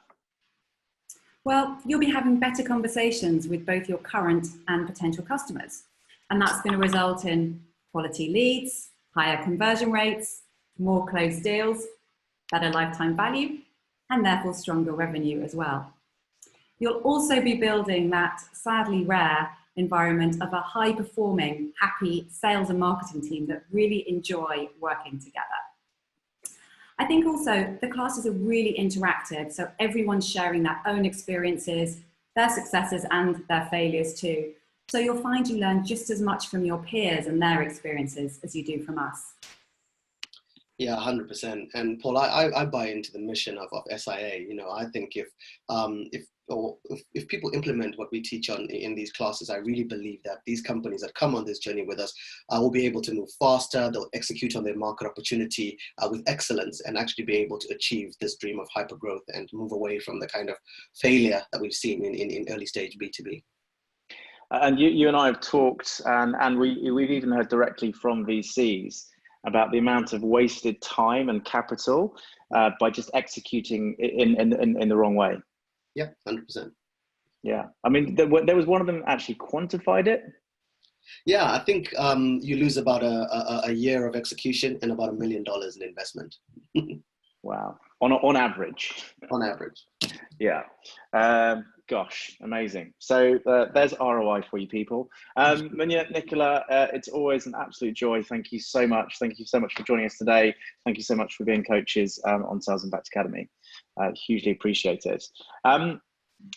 Well, you'll be having better conversations with both your current and potential customers. And that's going to result in quality leads, higher conversion rates, more closed deals, better lifetime value, and therefore stronger revenue as well. You'll also be building that sadly rare environment of a high-performing, happy sales and marketing team that really enjoy working together. I think also the classes are really interactive, so everyone's sharing their own experiences, their successes and their failures too. So you'll find you learn just as much from your peers and their experiences as you do from us. Yeah, 100%. And Paul, I buy into the mission of SIA. You know, I think if people implement what we teach on in these classes, I really believe that these companies that come on this journey with us will be able to move faster. They'll execute on their market opportunity with excellence and actually be able to achieve this dream of hypergrowth and move away from the kind of failure that we've seen in early stage B2B. And you and I have talked, and we've even heard directly from VCs about the amount of wasted time and capital by just executing in the wrong way. Yeah, 100%. Yeah, I mean, there was one of them actually quantified it. Yeah, I think you lose about a year of execution and about $1 million in investment. Wow, on average. On average. Yeah. Gosh, amazing. So there's ROI for you people. Munya, Nicola, it's always an absolute joy. Thank you so much. Thank you so much for joining us today. Thank you so much for being coaches on Sales Impact Academy. Hugely appreciate it. And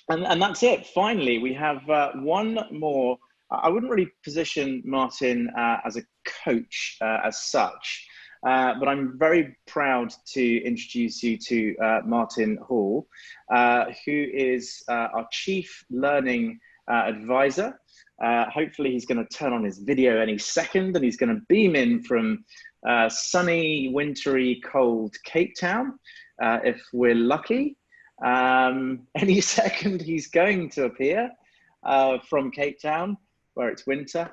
that's it. Finally, we have one more. I wouldn't really position Martin as a coach as such, but I'm very proud to introduce you to Martin Hall, who is our Chief Learning Advisor. Hopefully he's going to turn on his video any second and he's going to beam in from sunny, wintry, cold Cape Town, if we're lucky. Any second, he's going to appear from Cape Town, where it's winter.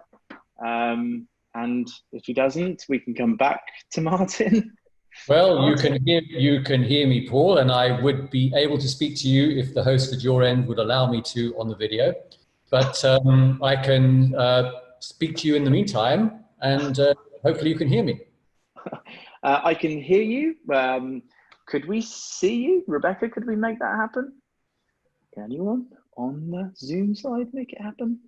And if he doesn't, we can come back to Martin. Well, you can hear me, Paul, and I would be able to speak to you if the host at your end would allow me to on the video. But I can speak to you in the meantime, and hopefully you can hear me. I can hear you. Could we see you? Rebecca, could we make that happen? Can anyone on the Zoom side make it happen?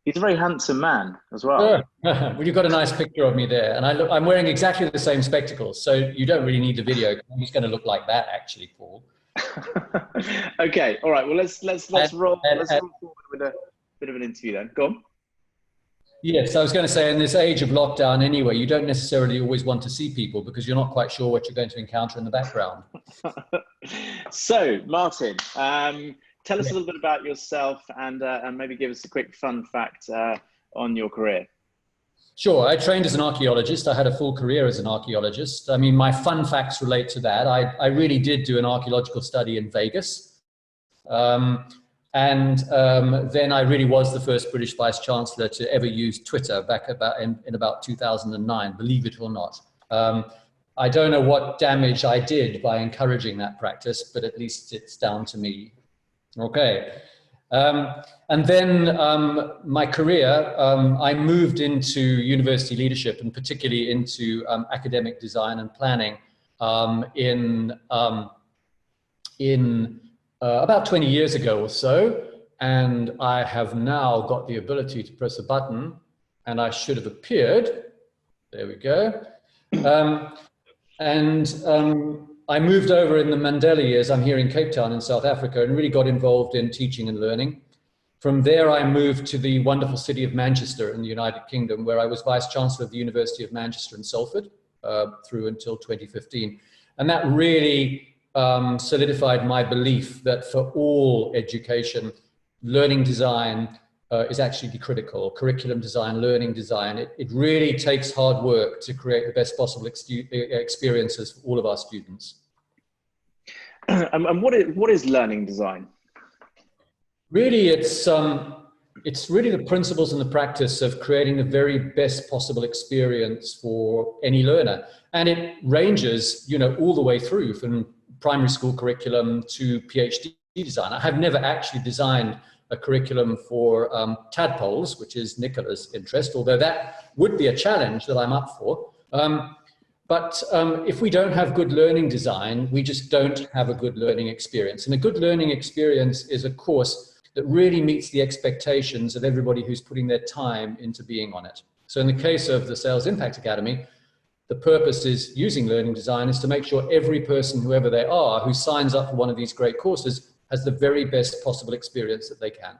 He's a very handsome man as well. Sure. Well, you've got a nice picture of me there, and I'm wearing exactly the same spectacles, so you don't really need the video. I'm just going to look like that, actually, Paul. Okay, all right. Well, let's roll forward with a bit of an interview then. Go on. Yes, I was going to say, in this age of lockdown anyway, you don't necessarily always want to see people because you're not quite sure what you're going to encounter in the background. So, Martin, tell us a little bit about yourself and maybe give us a quick fun fact on your career. Sure, I trained as an archaeologist. I had a full career as an archaeologist. I mean, my fun facts relate to that. I really did do an archaeological study in Vegas. Then I really was the first British Vice Chancellor to ever use Twitter back in about 2009, believe it or not. I don't know what damage I did by encouraging that practice, but at least it's down to me. Okay. And then my career, I moved into university leadership and particularly into academic design and planning in about 20 years ago or so, and I have now got the ability to press a button, and I should have appeared. There we go. I moved over in the Mandela years. I'm here in Cape Town in South Africa and really got involved in teaching and learning. From there, I moved to the wonderful city of Manchester in the United Kingdom, where I was Vice Chancellor of the University of Manchester in Salford through until 2015. And that really solidified my belief that for all education, learning design is actually critical. Curriculum design, learning design, it really takes hard work to create the best possible experiences for all of our students. And what is learning design? Really, it's really the principles and the practice of creating the very best possible experience for any learner. And it ranges, all the way through from primary school curriculum to PhD design. I have never actually designed a curriculum for tadpoles, which is Nicola's interest, although that would be a challenge that I'm up for. But if we don't have good learning design, we just don't have a good learning experience. And a good learning experience is a course that really meets the expectations of everybody who's putting their time into being on it. So in the case of the Sales Impact Academy, the purpose is using learning design is to make sure every person, whoever they are, who signs up for one of these great courses has the very best possible experience that they can.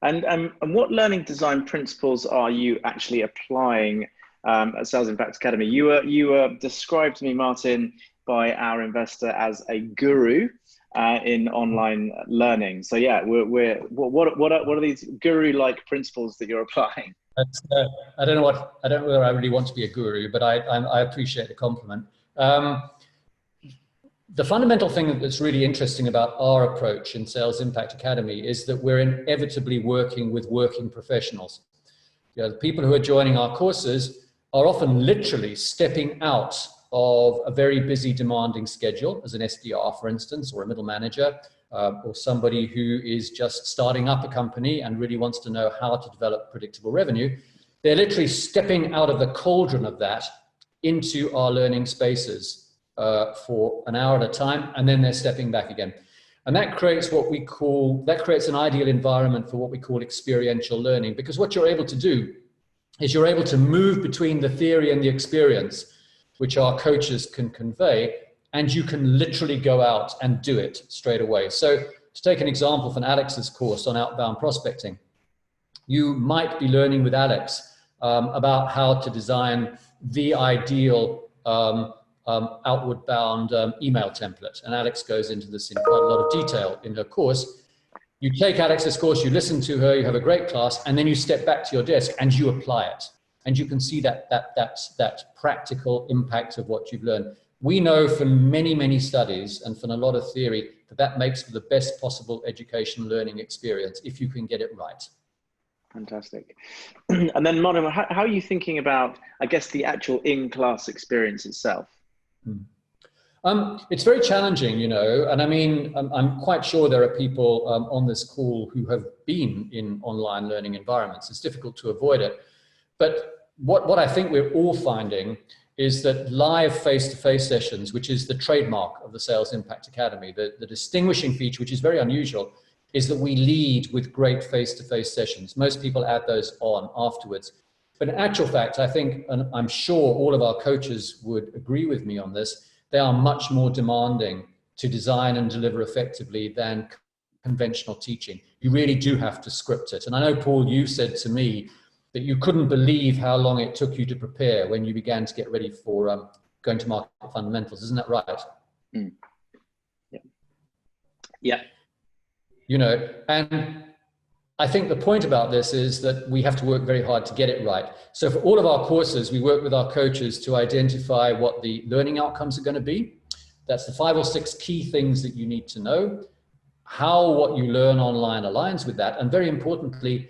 And what learning design principles are you actually applying at Sales Impact Academy? You were described to me, Martin, by our investor as a guru in online learning. So yeah, what are these guru-like principles that you're applying? I don't know whether I really want to be a guru, but I appreciate the compliment. The fundamental thing that's really interesting about our approach in Sales Impact Academy is that we're inevitably working with working professionals. The people who are joining our courses are often literally stepping out of a very busy, demanding schedule as an SDR, for instance, or a middle manager, or somebody who is just starting up a company and really wants to know how to develop predictable revenue. They're literally stepping out of the cauldron of that into our learning spaces for an hour at a time, and then they're stepping back again. And that creates an ideal environment for what we call experiential learning, because what you're able to do is you're able to move between the theory and the experience, which our coaches can convey, and you can literally go out and do it straight away. So to take an example from Alex's course on outbound prospecting, you might be learning with Alex about how to design the ideal outward bound email template. And Alex goes into this in quite a lot of detail in her course. You take Alex's course, you listen to her, you have a great class, and then you step back to your desk and you apply it. And you can see that practical impact of what you've learned. we know from many, many studies and from a lot of theory that that makes for the best possible education learning experience if you can get it right. Fantastic. And then, Monica, how are you thinking about, I guess, the actual in-class experience itself? It's very challenging, you know, and I mean, I'm quite sure there are people on this call who have been in online learning environments. It's difficult to avoid it. But what I think we're all finding is that live face-to-face sessions, which is the trademark of the Sales Impact Academy, the distinguishing feature, which is very unusual, is that we lead with great face-to-face sessions. Most people add those on afterwards. But in actual fact, I think, and I'm sure all of our coaches would agree with me on this, they are much more demanding to design and deliver effectively than conventional teaching. You really do have to script it. And I know, Paul, you said to me that you couldn't believe how long it took you to prepare when you began to get ready for going to market fundamentals. Isn't that right? Mm. Yeah. Yeah. You know, and I think the point about this is that we have to work very hard to get it right. So for all of our courses, we work with our coaches to identify what the learning outcomes are going to be. That's the 5 or 6 key things that you need to know, how what you learn online aligns with that, and very importantly,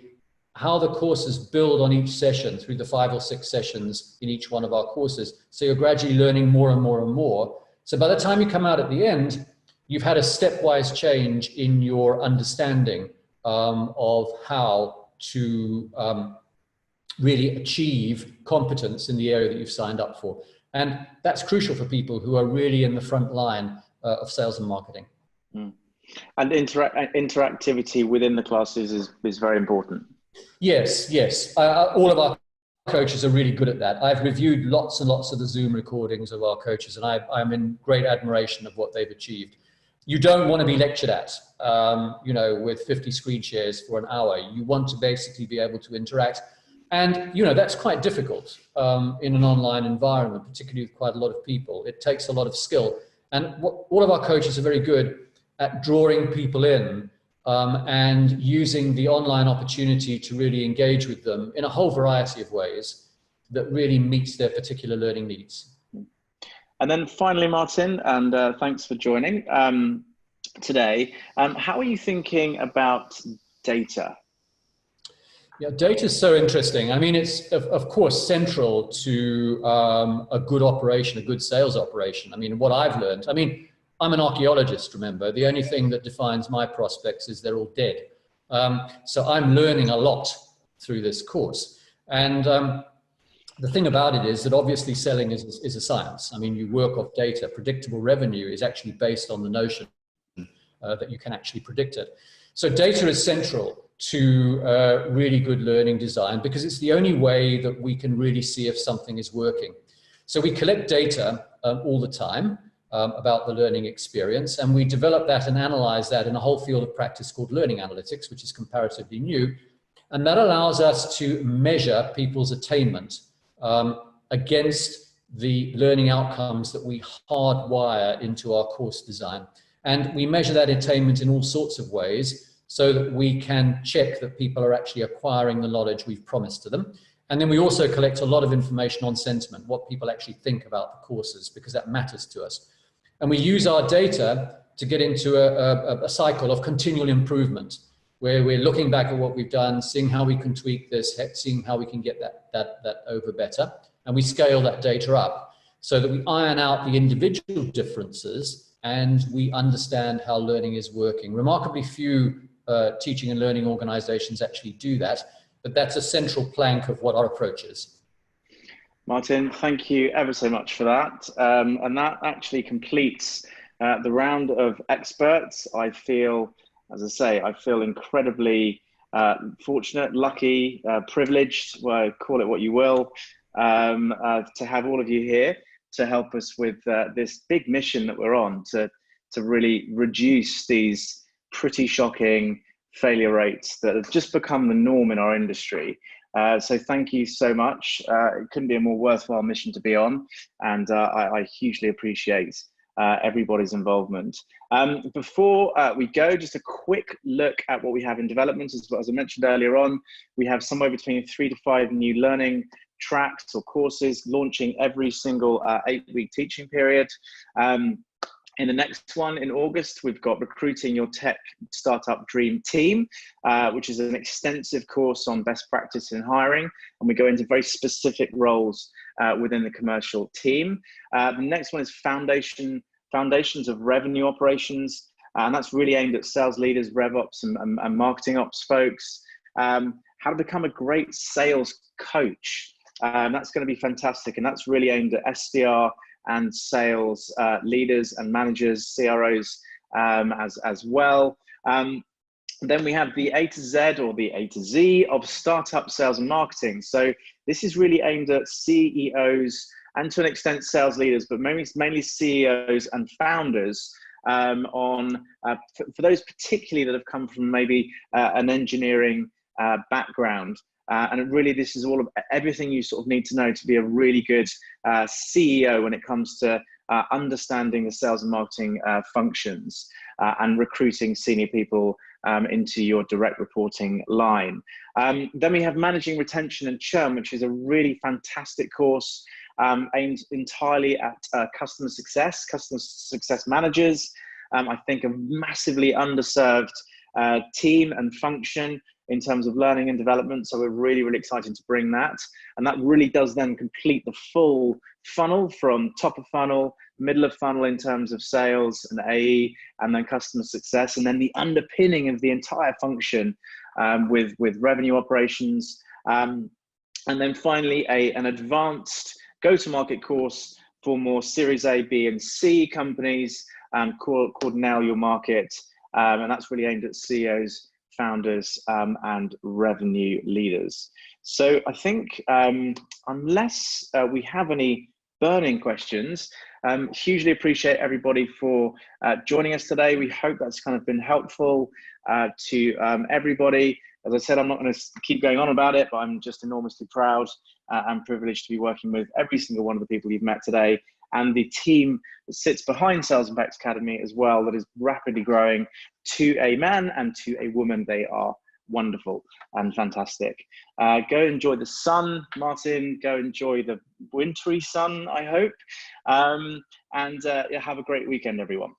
how the courses build on each session through the 5 or 6 sessions in each one of our courses. So you're gradually learning more and more and more. So by the time you come out at the end, you've had a stepwise change in your understanding of how to really achieve competence in the area that you've signed up for. And that's crucial for people who are really in the front line of sales and marketing. Mm. And interactivity within the classes is very important. Yes, yes. All of our coaches are really good at that. I've reviewed lots and lots of the Zoom recordings of our coaches, and I'm in great admiration of what they've achieved. You don't want to be lectured at, you know, with 50 screen shares for an hour. You want to basically be able to interact. And, you know, that's quite difficult in an online environment, particularly with quite a lot of people. It takes a lot of skill. And all of our coaches are very good at drawing people in and using the online opportunity to really engage with them in a whole variety of ways that really meets their particular learning needs. And then finally, Martin, and thanks for joining today. How are you thinking about data? Yeah, data is so interesting. I mean, it's of course central to a good operation, a good sales operation. I mean, what I've learned, I mean, I'm an archaeologist, remember. The only thing that defines my prospects is they're all dead. So I'm learning a lot through this course. And the thing about it is that obviously selling is a science. I mean, you work off data. Predictable revenue is actually based on the notion that you can actually predict it. So data is central to really good learning design because it's the only way that we can really see if something is working. So we collect data all the time about the learning experience, and we develop that and analyze that in a whole field of practice called learning analytics, which is comparatively new. And that allows us to measure people's attainment against the learning outcomes that we hardwire into our course design. And we measure that attainment in all sorts of ways so that we can check that people are actually acquiring the knowledge we've promised to them. And then we also collect a lot of information on sentiment, what people actually think about the courses, because that matters to us. And we use our data to get into a cycle of continual improvement, where we're looking back at what we've done, seeing how we can tweak this, seeing how we can get that over better. And we scale that data up so that we iron out the individual differences and we understand how learning is working. Remarkably few teaching and learning organizations actually do that, but that's a central plank of what our approach is. Martin, thank you ever so much for that. And that actually completes the round of experts. I feel, as I say, I feel incredibly fortunate, lucky, privileged, well, call it what you will, to have all of you here to help us with this big mission that we're on to really reduce these pretty shocking failure rates that have just become the norm in our industry. So thank you so much. It couldn't be a more worthwhile mission to be on, and I hugely appreciate everybody's involvement. Before we go, just a quick look at what we have in development. As I mentioned earlier on, we have somewhere between 3 to 5 new learning tracks or courses, launching every single 8-week teaching period. In the next one in August, we've got Recruiting Your Tech Startup Dream Team, which is an extensive course on best practice in hiring. And we go into very specific roles within the commercial team. The next one is Foundations of Revenue Operations. And that's really aimed at sales leaders, rev ops and marketing ops folks. How to become a great sales coach. That's going to be fantastic. And that's really aimed at SDR and sales leaders and managers, CROs as well. Then we have the A to Z or the A to Z of startup sales and marketing. So this is really aimed at CEOs and to an extent sales leaders, but mainly CEOs and founders for those particularly that have come from maybe an engineering background. And really, this is all of everything you sort of need to know to be a really good CEO when it comes to understanding the sales and marketing functions and recruiting senior people into your direct reporting line. Then we have Managing Retention and Churn, which is a really fantastic course aimed entirely at customer success managers. I think a massively underserved team and function in terms of learning and development. So we're really, really excited to bring that. And that really does then complete the full funnel from top of funnel, middle of funnel in terms of sales and AE, and then customer success. And then the underpinning of the entire function with revenue operations. And then finally, an advanced go-to-market course for more Series A, B, and C companies called Nail Your Market. And that's really aimed at CEOs, founders, and revenue leaders. So I think unless we have any burning questions, hugely appreciate everybody for joining us today. We hope that's kind of been helpful to everybody. As I said, I'm not going to keep going on about it, but I'm just enormously proud and privileged to be working with every single one of the people you've met today, and the team that sits behind Sales Impact Academy as well, that is rapidly growing. To a man and to a woman, they are wonderful and fantastic. Go enjoy the sun, Martin. Go enjoy the wintry sun, I hope. And have a great weekend, everyone.